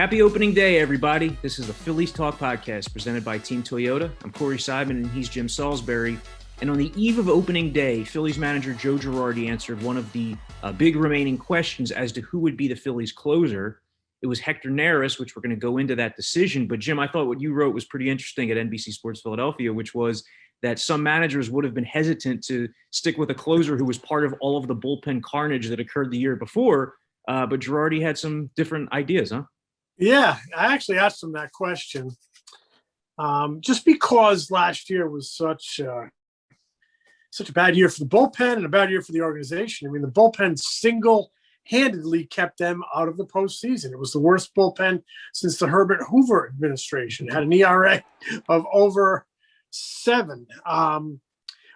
Happy opening day, everybody. This is the Phillies Talk podcast presented by Team Toyota. I'm Corey Seidman, and he's Jim Salisbury. And on the eve of opening day, Phillies manager Joe Girardi answered one of the big remaining questions as to who would be the Phillies closer. It was Hector Neris, which we're going to go into that decision. But, Jim, I thought what you wrote was pretty interesting at NBC Sports Philadelphia, which was that some managers would have been hesitant to stick with a closer who was part of all of the bullpen carnage that occurred the year before. But Girardi had some different ideas, huh? Yeah, I actually asked him that question just because last year was such a bad year for the bullpen and a bad year for the organization. I mean, the bullpen single-handedly kept them out of the postseason. It was the worst bullpen since the Herbert Hoover administration. It had an ERA of over 7.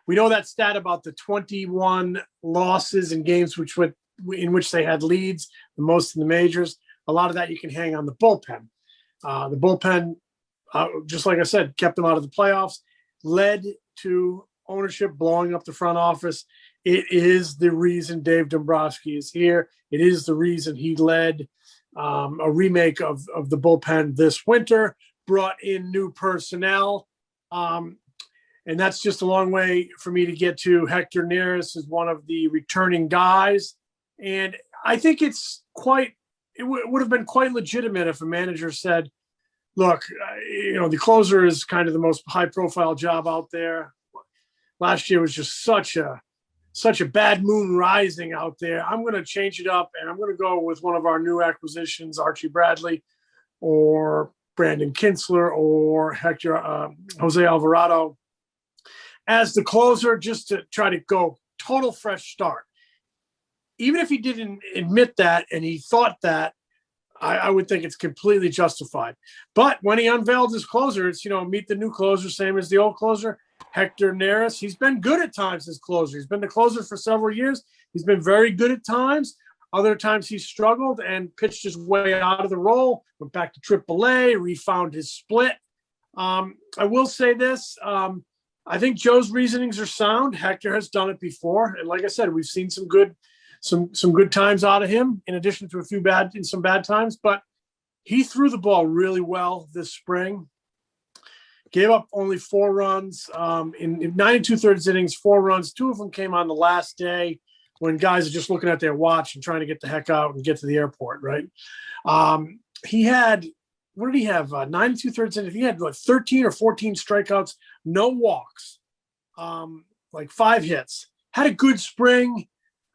We know that stat about the 21 losses in games in which they had leads, the most in the majors. A lot of that you can hang on the bullpen. The bullpen, just like I said, kept them out of the playoffs, led to ownership blowing up the front office. It is the reason Dave Dombrowski is here. It is the reason he led a remake of the bullpen this winter, brought in new personnel. And that's just a long way for me to get to Hector Neris as one of the returning guys. And I think it would have been quite legitimate if a manager said, look, the closer is kind of the most high-profile job out there. Last year was just such a bad moon rising out there. I'm going to change it up, and I'm going to go with one of our new acquisitions, Archie Bradley or Brandon Kinsler or Jose Alvarado as the closer, just to try to go total fresh start. Even if he didn't admit that and he thought that, I would think it's completely justified. But when he unveiled his closer, it's, meet the new closer, same as the old closer, Hector Neris. He's been good at times as closer. He's been the closer for several years. He's been very good at times. Other times he's struggled and pitched his way out of the role, went back to AAA, refound his split. I will say this. I think Joe's reasonings are sound. Hector has done it before. And like I said, we've seen some good times out of him, in addition to some bad times. But he threw the ball really well this spring. Gave up only 4 runs in 9 2/3 innings, 4 runs. 2 of them came on the last day when guys are just looking at their watch and trying to get the heck out and get to the airport, right? He had, what did he have? 9 2/3 innings. He had 13 or 14 strikeouts, no walks, 5 hits. Had a good spring.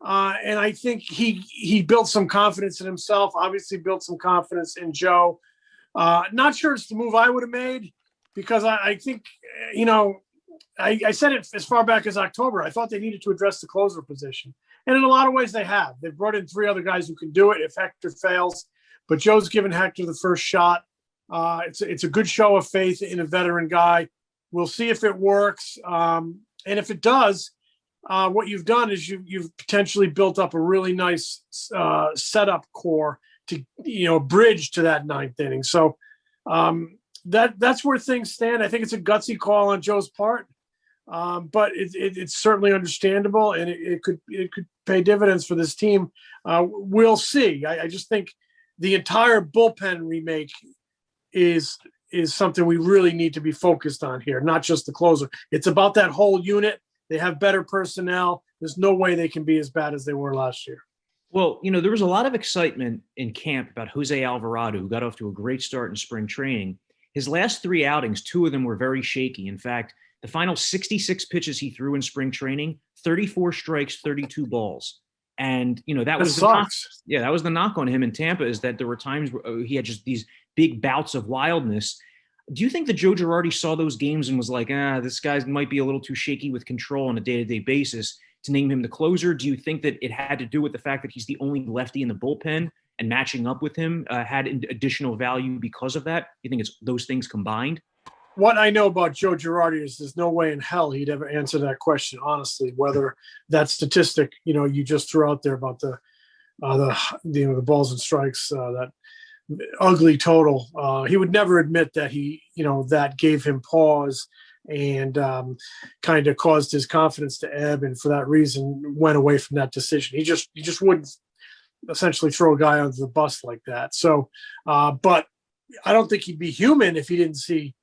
And I think he built some confidence in himself, obviously built some confidence in Joe. Not sure it's the move I would have made because I think, I said it as far back as October. I thought they needed to address the closer position. And in a lot of ways they have. They've brought in 3 other guys who can do it if Hector fails. But Joe's given Hector the first shot. It's a good show of faith in a veteran guy. We'll see if it works. And if it does, what you've done is you've potentially built up a really nice setup core to bridge to that 9th inning. So that's where things stand. I think it's a gutsy call on Joe's part, but it's certainly understandable, and it could pay dividends for this team. We'll see. I just think the entire bullpen remake is something we really need to be focused on here, not just the closer. It's about that whole unit. They have better personnel. There's no way they can be as bad as they were last year. Well, there was a lot of excitement in camp about Jose Alvarado, who got off to a great start in spring training. His last 3 outings, 2 of them were very shaky. In fact, the final 66 pitches he threw in spring training, 34 strikes, 32 balls. And, that was the knock. Yeah, that was the knock on him in Tampa, is that there were times where he had just these big bouts of wildness. Do you think that Joe Girardi saw those games and was like, this guy might be a little too shaky with control on a day-to-day basis to name him the closer? Do you think that it had to do with the fact that he's the only lefty in the bullpen and matching up with him had additional value because of that? You think it's those things combined? What I know about Joe Girardi is there's no way in hell he'd ever answer that question, honestly, whether that statistic, you just threw out there about the balls and strikes, that ugly total. He would never admit that that gave him pause and kind of caused his confidence to ebb, and for that reason went away from that decision. He just wouldn't essentially throw a guy under the bus like that. So, but I don't think he'd be human if he didn't see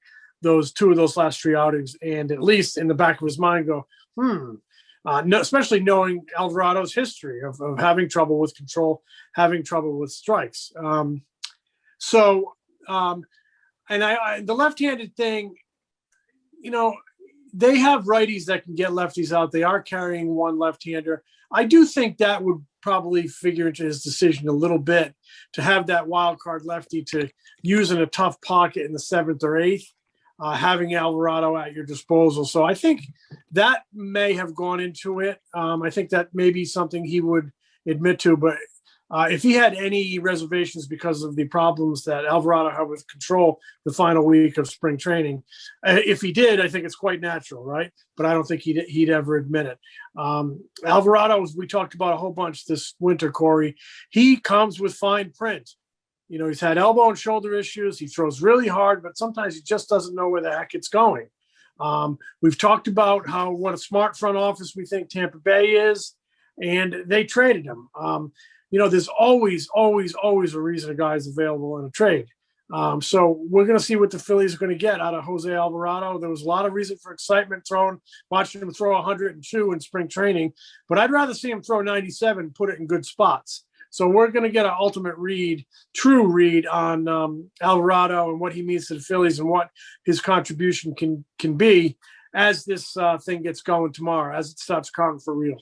two of those last three outings, and at least in the back of his mind go, no, especially knowing Alvarado's history of having trouble with control, having trouble with strikes. And the left-handed thing, they have righties that can get lefties out. They are carrying one left-hander. I do think that would probably figure into his decision a little bit to have that wild card lefty to use in a tough pocket in the seventh or eighth, having Alvarado at your disposal. So I think that may have gone into it. I think that may be something he would admit to, but if he had any reservations because of the problems that Alvarado had with control the final week of spring training, if he did, I think it's quite natural, right? But I don't think he'd ever admit it. Alvarado, as we talked about a whole bunch this winter, Corey, he comes with fine print. He's had elbow and shoulder issues. He throws really hard, but sometimes he just doesn't know where the heck it's going. We've talked about what a smart front office we think Tampa Bay is, and they traded him. There's always a reason a guy is available in a trade. So we're going to see what the Phillies are going to get out of Jose Alvarado. There was a lot of reason for excitement watching him throw 102 in spring training, but I'd rather see him throw 97 and put it in good spots. So we're going to get an ultimate true read on Alvarado and what he means to the Phillies and what his contribution can be as this thing gets going tomorrow, as it starts counting for real.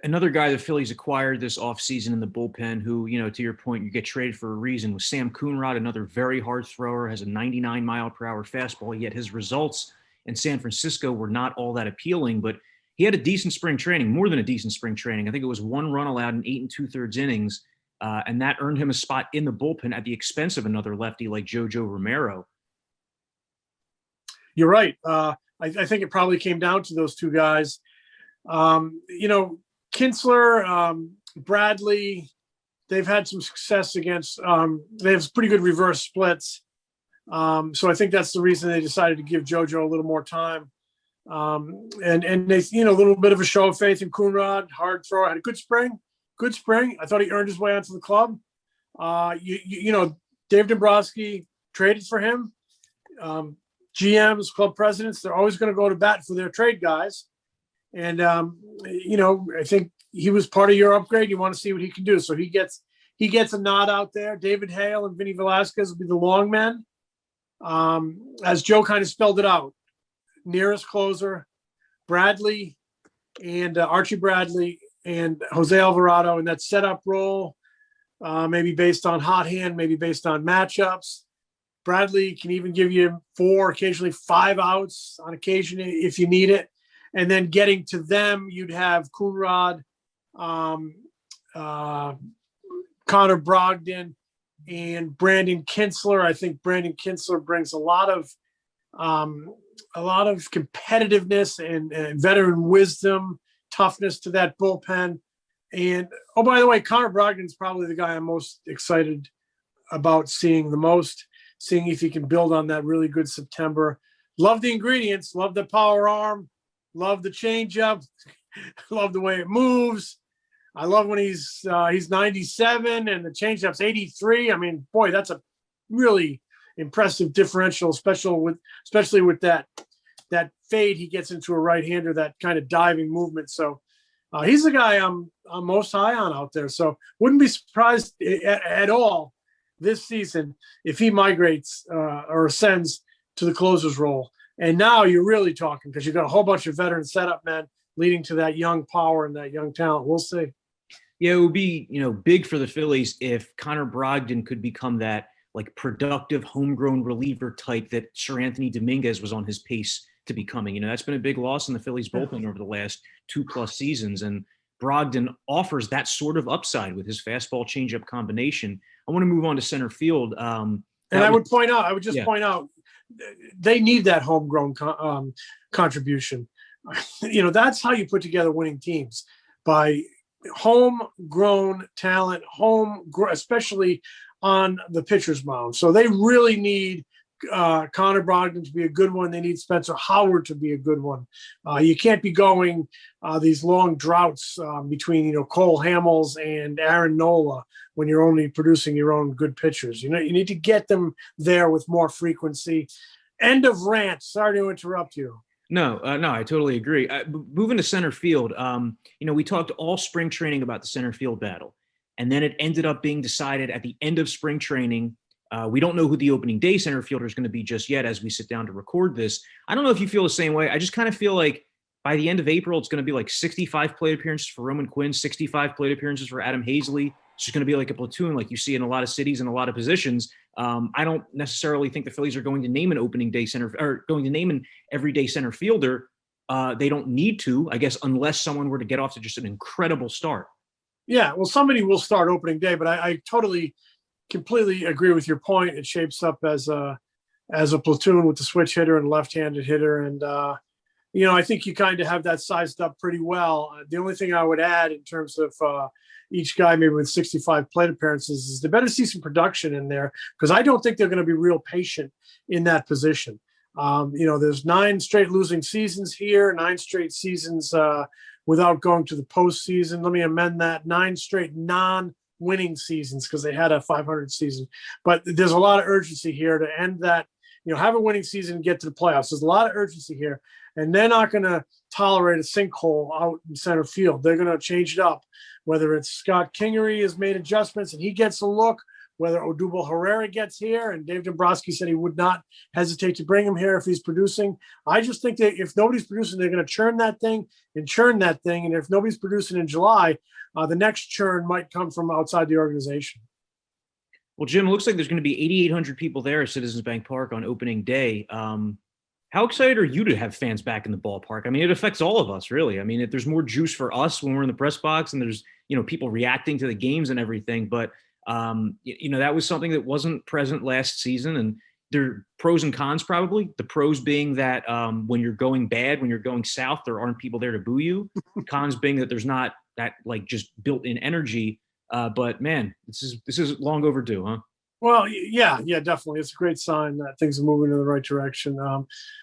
Another guy the Phillies acquired this offseason in the bullpen who, to your point, you get traded for a reason, was Sam Coonrod, another very hard thrower, has a 99-mile-per-hour fastball, yet his results in San Francisco were not all that appealing, but he had a decent spring training, more than a decent spring training. I think it was 1 run allowed in 8 2/3 innings, and that earned him a spot in the bullpen at the expense of another lefty like Jojo Romero. You're right. I think it probably came down to those two guys. Kinsler, Bradley, they've had some success against they have pretty good reverse splits. So I think that's the reason they decided to give JoJo a little more time. And they, a little bit of a show of faith in Coonrod, hard thrower, had a good spring. I thought he earned his way onto the club. Dave Dombrowski traded for him. GMs, club presidents, they're always going to go to bat for their trade guys. And, I think he was part of your upgrade. You want to see what he can do. So he gets a nod out there. David Hale and Vinny Velasquez will be the long men. As Joe kind of spelled it out, nearest closer, Bradley and Archie Bradley and Jose Alvarado in that setup role, maybe based on hot hand, maybe based on matchups. Bradley can even give you 4, occasionally 5 outs on occasion if you need it. And then getting to them, you'd have Coonrod, Connor Brogdon, and Brandon Kinsler. I think Brandon Kinsler brings a lot of competitiveness and veteran wisdom, toughness to that bullpen. And, oh, by the way, Connor Brogdon is probably the guy I'm most excited about seeing the most, seeing if he can build on that really good September. Love the ingredients, love the power arm. Love the changeup. Love the way it moves. I love when he's 97 and the changeup's 83. I mean, boy, that's a really impressive differential, especially with that fade he gets into a right-hander, that kind of diving movement. So he's the guy I'm most high on out there. So wouldn't be surprised at all this season if he migrates or ascends to the closer's role. And now you're really talking, because you've got a whole bunch of veteran setup men leading to that young power and that young talent. We'll see. Yeah, it would be, big for the Phillies if Connor Brogdon could become that productive homegrown reliever type that Sir Anthony Dominguez was on his pace to becoming. That's been a big loss in the Phillies bullpen over the last 2+ seasons. And Brogdon offers that sort of upside with his fastball changeup combination. I want to move on to center field. And I would point out, they need that homegrown contribution. That's how you put together winning teams, by homegrown talent, especially on the pitcher's mound. So they really need Connor Brogdon to be a good one. They need Spencer Howard to be a good one. You can't be going these long droughts between Cole Hamels and Aaron Nola when you're only producing your own good pitchers. You need to get them there with more frequency. End of rant. Sorry to interrupt you. No, I totally agree. Moving to center field, we talked all spring training about the center field battle, and then it ended up being decided at the end of spring training. We don't know who the opening day center fielder is going to be just yet as we sit down to record this. I don't know if you feel the same way. I just kind of feel like by the end of April, it's going to be like 65 plate appearances for Roman Quinn, 65 plate appearances for Adam Hazley. It's just going to be like a platoon like you see in a lot of cities and a lot of positions. I don't necessarily think the Phillies are going to name an opening day center or going to name an everyday center fielder. They don't need to, I guess, unless someone were to get off to just an incredible start. Yeah, well, somebody will start opening day, but I completely agree with your point. It shapes up as a platoon with the switch hitter and left-handed hitter. And, I think you kind of have that sized up pretty well. The only thing I would add in terms of each guy maybe with 65 plate appearances is they better see some production in there, because I don't think they're going to be real patient in that position. There's 9 straight losing seasons here, 9 straight seasons without going to the postseason. Let me amend that: 9 straight non-winning seasons, because they had a 500 season. But there's a lot of urgency here to end that, have a winning season and get to the playoffs. There's a lot of urgency here, and they're not going to tolerate a sinkhole out in center field. They're going to change it up, whether it's Scott Kingery has made adjustments and he gets a look, whether Odubel Herrera gets here, and Dave Dombrowski said he would not hesitate to bring him here if he's producing. I just think that if nobody's producing, they're going to churn that thing. And if nobody's producing in July, the next churn might come from outside the organization. Well, Jim, it looks like there's going to be 8,800 people there at Citizens Bank Park on opening day. How excited are you to have fans back in the ballpark? I mean, it affects all of us, really. I mean, there's more juice for us when we're in the press box, and there's, people reacting to the games and everything. But, that was something that wasn't present last season. And there are pros and cons, probably. The pros being that when you're going bad, when you're going south, there aren't people there to boo you. Cons being that there's not that just built-in energy. But man, this is long overdue, huh? Well, yeah, definitely. It's a great sign that things are moving in the right direction.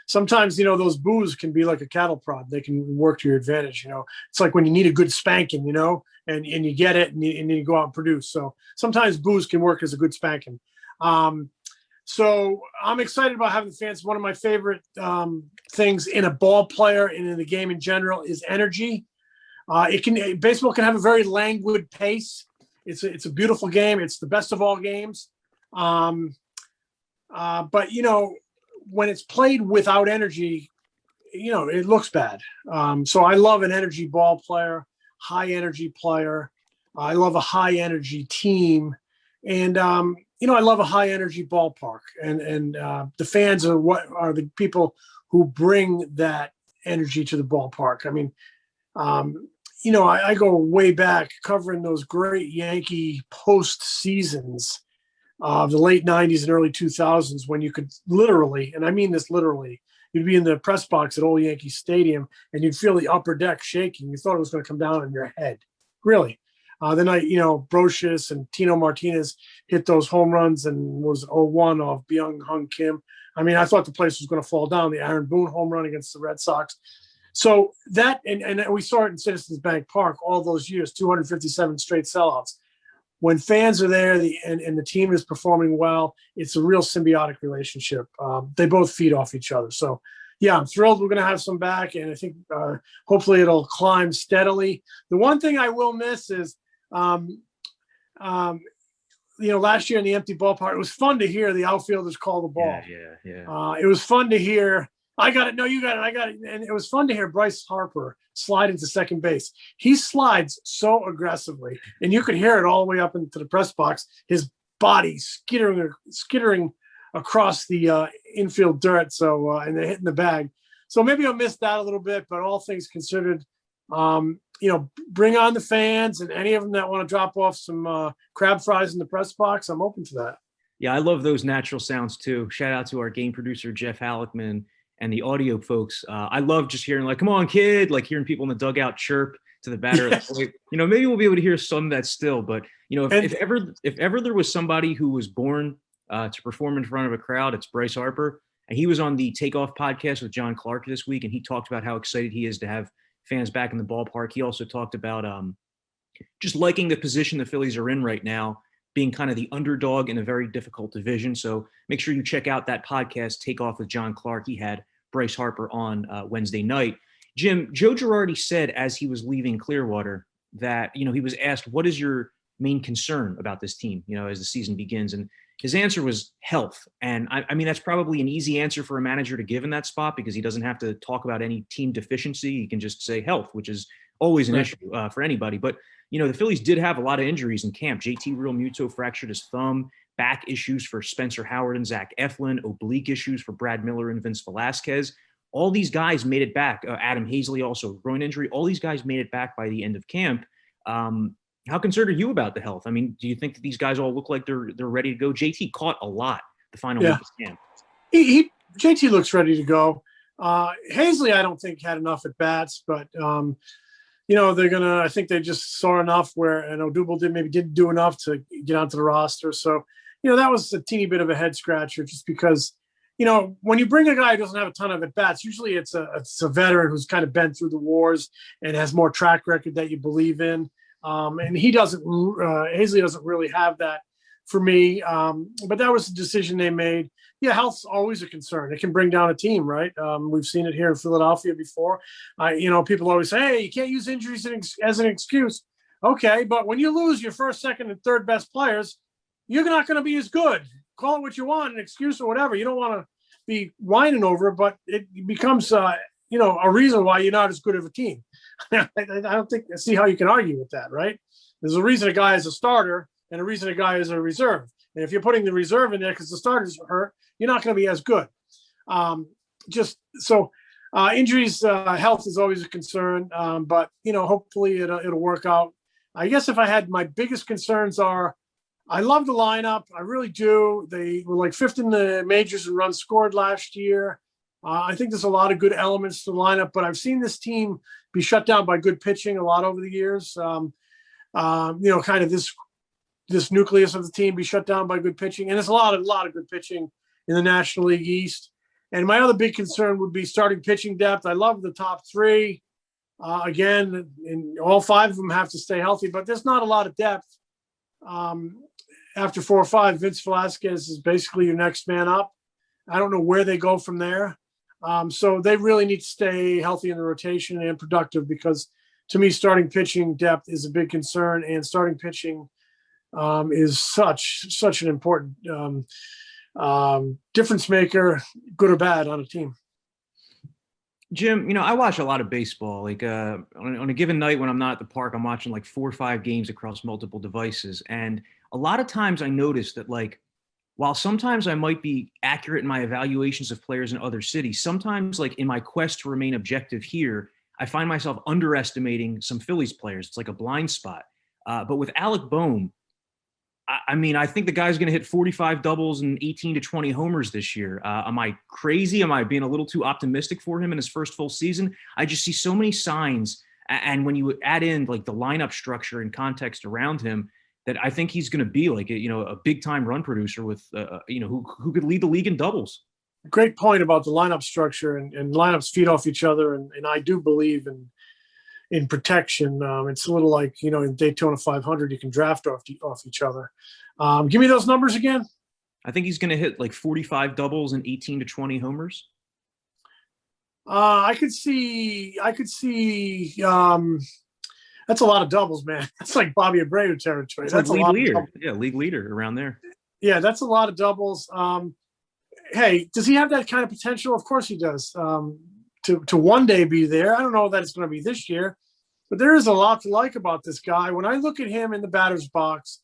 Sometimes, those boos can be like a cattle prod. They can work to your advantage. It's like when you need a good spanking, and you get it and you go out and produce. So sometimes boos can work as a good spanking. So I'm excited about having the fans. One of my favorite things in a ball player and in the game in general is energy. Baseball can have a very languid pace. It's a beautiful game. It's the best of all games. But when it's played without energy, it looks bad. So I love an energy ball player, high energy player. I love a high energy team, and I love a high energy ballpark. And the fans are the people who bring that energy to the ballpark. I mean, I go way back covering those great Yankee post seasons of the late 90s and early 2000s, when you could literally, and I mean this literally, you'd be in the press box at Old Yankee Stadium and you'd feel the upper deck shaking. You thought it was going to come down on your head. Really. Then Brocious and Tino Martinez hit those home runs, and was 0-1 off Byung-Hyun Kim. I mean, I thought the place was going to fall down. The Aaron Boone home run against the Red Sox. So that, and we saw it in Citizens Bank Park all those years, 257 straight sellouts. When fans are there and the team is performing well, it's a real symbiotic relationship. They both feed off each other. So, yeah, I'm thrilled we're going to have some back, and I think hopefully it'll climb steadily. The one thing I will miss is, last year in the empty ballpark, it was fun to hear the outfielders call the ball. Yeah. It was fun to hear. I got it. No, you got it. I got it. And it was fun to hear Bryce Harper slide into second base. He slides so aggressively, and you could hear it all the way up into the press box. His body skittering across the infield dirt. So, and they're hitting the bag. So maybe I'll miss that a little bit, but all things considered, bring on the fans, and any of them that want to drop off some crab fries in the press box, I'm open to that. Yeah, I love those natural sounds too. Shout out to our game producer, Jeff Halleckman, and the audio folks. I love just hearing come on, kid, hearing people in the dugout chirp to the batter. Yes. Maybe we'll be able to hear some of that still, but if ever there was somebody who was born to perform in front of a crowd. It's Bryce Harper. And he was on the Takeoff podcast with John Clark this week, and he talked about how excited he is to have fans back in the ballpark. He also talked about just liking the position the Phillies are in right now, being kind of the underdog in a very difficult division. So make sure you check out that podcast, Takeoff with John Clark. He had Bryce Harper on Wednesday night. Jim, Joe Girardi said as he was leaving Clearwater that, he was asked, what is your main concern about this team, as the season begins? And his answer was health. And I mean, that's probably an easy answer for a manager to give in that spot because he doesn't have to talk about any team deficiency. He can just say health, which is always an issue for anybody. But, the Phillies did have a lot of injuries in camp. JT Realmuto fractured his thumb, back issues for Spencer Howard and Zach Eflin, oblique issues for Brad Miller and Vince Velasquez. All these guys made it back. Adam Hazley also groin injury. All these guys made it back by the end of camp. How concerned are you about the health? I mean, do you think that these guys all look like they're ready to go? JT caught a lot the final week of camp. JT looks ready to go. Hazley, I don't think had enough at bats, but I think they just saw enough where, and Odubel didn't do enough to get onto the roster. So, that was a teeny bit of a head scratcher just because, when you bring a guy who doesn't have a ton of at bats, usually it's a veteran who's kind of been through the wars and has more track record that you believe in. And Hazley doesn't really have that for me. But that was the decision they made. Yeah, health's always a concern. It can bring down a team, right? We've seen it here in Philadelphia before. People always say, hey, you can't use injuries as an excuse. Okay, but when you lose your first, second, and third best players, you're not going to be as good. Call it what you want, an excuse or whatever. You don't want to be whining over it, but it becomes, a reason why you're not as good of a team. I don't see how you can argue with that, right? There's a reason a guy is a starter and a reason a guy is a reserve. And if you're putting the reserve in there because the starters are hurt, you're not going to be as good. Injuries, health is always a concern, but hopefully it'll work out. I guess if I had, my biggest concerns are, I love the lineup. I really do. They were like fifth in the majors in runs scored last year. I think there's a lot of good elements to the lineup, but I've seen this team be shut down by good pitching a lot over the years. Kind of this nucleus of the team be shut down by good pitching, and there's a lot of good pitching in the National League East. And my other big concern would be starting pitching depth. I love the top three. Again, and all five of them have to stay healthy, but there's not a lot of depth. After 4 or 5, Vince Velasquez is basically your next man up. I don't know where they go from there. So they really need to stay healthy in the rotation and productive because, to me, starting pitching depth is a big concern, and starting pitching is such an important difference maker, good or bad, on a team. Jim, I watch a lot of baseball. Like on a given night when I'm not at the park, I'm watching like 4 or 5 games across multiple devices. And a lot of times I notice that, like, while sometimes I might be accurate in my evaluations of players in other cities, sometimes, like, in my quest to remain objective here, I find myself underestimating some Phillies players. It's like a blind spot. But with Alec Bohm, I think the guy's going to hit 45 doubles and 18 to 20 homers this year. Am I crazy? Am I being a little too optimistic for him in his first full season? I just see so many signs. And when you add in, like, the lineup structure and context around him, that I think he's going to be like a big time run producer with who could lead the league in doubles. Great point about the lineup structure, and lineups feed off each other, and I do believe in protection. It's a little like in Daytona 500 you can draft off each other. Give me those numbers again. I think he's going to hit like 45 doubles and 18 to 20 homers. I could see. That's a lot of doubles, man. That's like Bobby Abreu territory. That's like league leader. Yeah, league leader around there. Yeah, that's a lot of doubles. Hey, does he have that kind of potential? Of course he does. To one day be there. I don't know that it's going to be this year, but there is a lot to like about this guy. When I look at him in the batter's box,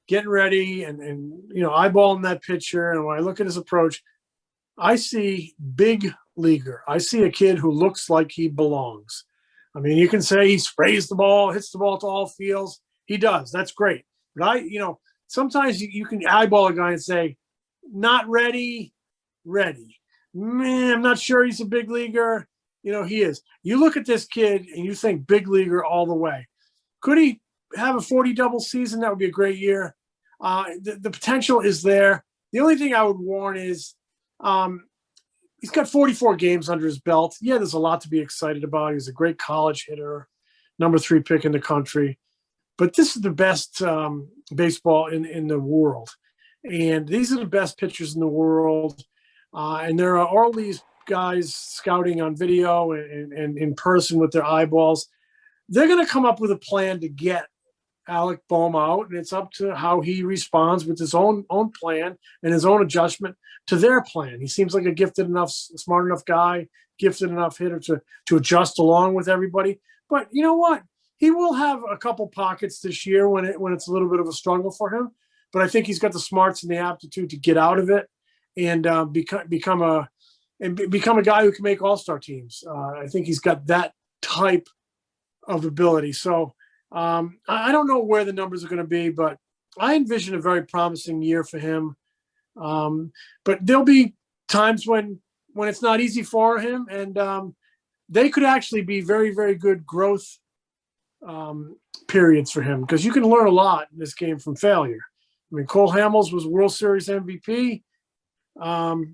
getting ready and eyeballing that pitcher, and when I look at his approach, I see big leaguer. I see a kid who looks like he belongs. I mean, you can say he sprays the ball, hits the ball to all fields. He does. That's great. But sometimes you can eyeball a guy and say, not ready. Man, I'm not sure he's a big leaguer. He is. You look at this kid and you think big leaguer all the way. Could he have a 40 double season? That would be a great year. The potential is there. The only thing I would warn is he's got 44 games under his belt. Yeah, there's a lot to be excited about. He's a great college hitter, number 3 pick in the country. But this is the best baseball in the world. And these are the best pitchers in the world. And there are all these guys scouting on video and in person with their eyeballs. They're going to come up with a plan to get Alec Bohm out, and it's up to how he responds with his own plan and his own adjustment to their plan. He seems like a gifted enough, smart enough guy, gifted enough hitter to adjust along with everybody. But you know what? He will have a couple pockets this year when it's a little bit of a struggle for him. But I think he's got the smarts and the aptitude to get out of it and become a guy who can make all-star teams. I think he's got that type of ability. So I don't know where the numbers are going to be, but I envision a very promising year for him. But there'll be times when it's not easy for him, and they could actually be very, very good growth periods for him, because you can learn a lot in this game from failure. I mean, Cole Hamels was World Series MVP. The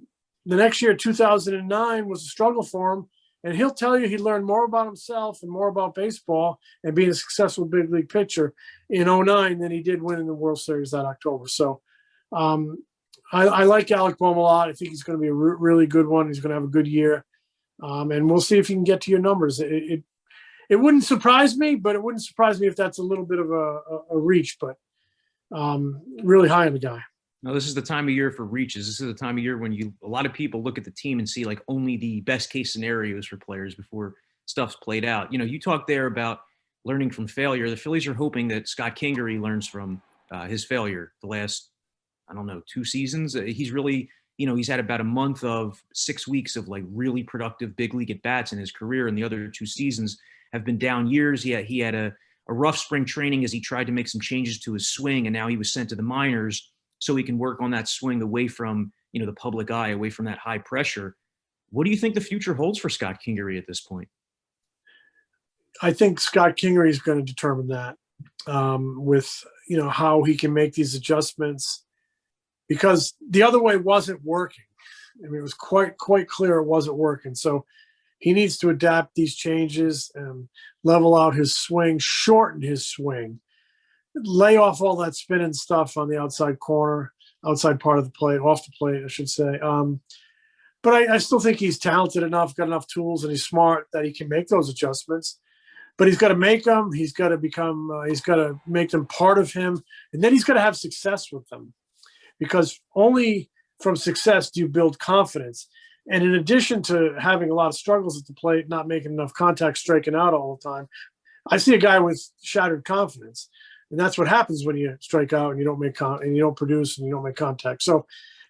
next year, 2009, was a struggle for him. And he'll tell you he learned more about himself and more about baseball and being a successful big league pitcher in 2009 than he did winning the World Series that October. So I like Alec Bohm a lot. I think he's going to be a really good one. He's going to have a good year. And we'll see if he can get to your numbers. It wouldn't surprise me, but it wouldn't surprise me if that's a little bit of a reach, but really high on the guy. No, this is the time of year for reaches. This is the time of year when a lot of people look at the team and see like only the best case scenarios for players before stuff's played out. You know, you talked there about learning from failure. The Phillies are hoping that Scott Kingery learns from his failure the last, 2 seasons. He's really, he's had about a month of 6 weeks of like really productive big league at bats in his career. And the other 2 seasons have been down years. He had a rough spring training as he tried to make some changes to his swing. And now he was sent to the minors so he can work on that swing away from, the public eye, away from that high pressure. What do you think the future holds for Scott Kingery at this point? I think Scott Kingery is going to determine that with, how he can make these adjustments, because the other way wasn't working. I mean, it was quite clear it wasn't working. So he needs to adapt these changes and level out his swing, shorten his swing, lay off all that spinning stuff on the outside corner, outside part of the plate, off the plate, I should say. But I still think he's talented enough, got enough tools, and he's smart that he can make those adjustments. But he's got to make them. He's got to make them part of him. And then he's got to have success with them, because only from success do you build confidence. And in addition to having a lot of struggles at the plate, not making enough contact, striking out all the time, I see a guy with shattered confidence. And that's what happens when you strike out and you don't and you don't produce and you don't make contact. So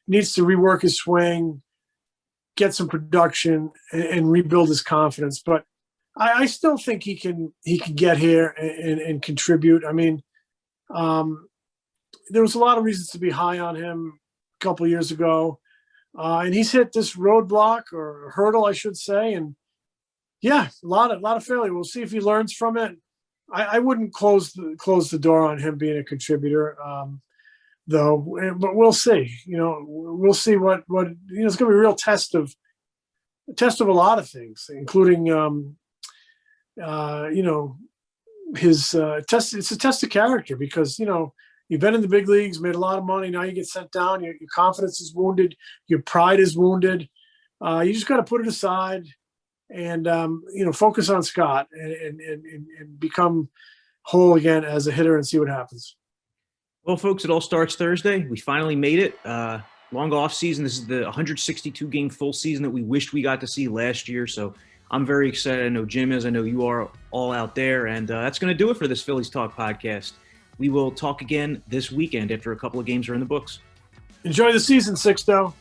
he needs to rework his swing, get some production, and rebuild his confidence. But I still think he can get here and contribute. I mean, there was a lot of reasons to be high on him a couple of years ago, and he's hit this roadblock or hurdle, I should say. And yeah, a lot of failure. We'll see if he learns from it. I wouldn't close the door on him being a contributor, though. But we'll see. We'll see what it's going to be a real test of a lot of things, including his test. It's a test of character, because you've been in the big leagues, made a lot of money. Now you get sent down. Your confidence is wounded. Your pride is wounded. You just got to put it aside and focus on Scott and become whole again as a hitter and see what happens. Well, folks, it all starts Thursday. We finally made it. Long off season. This is the 162 game full season that we wished we got to see last year. So I'm very excited. I know Jim is. I know you are all out there. And that's going to do it for this Phillies Talk podcast. We will talk again this weekend after a couple of games are in the books. Enjoy the season, Sixto.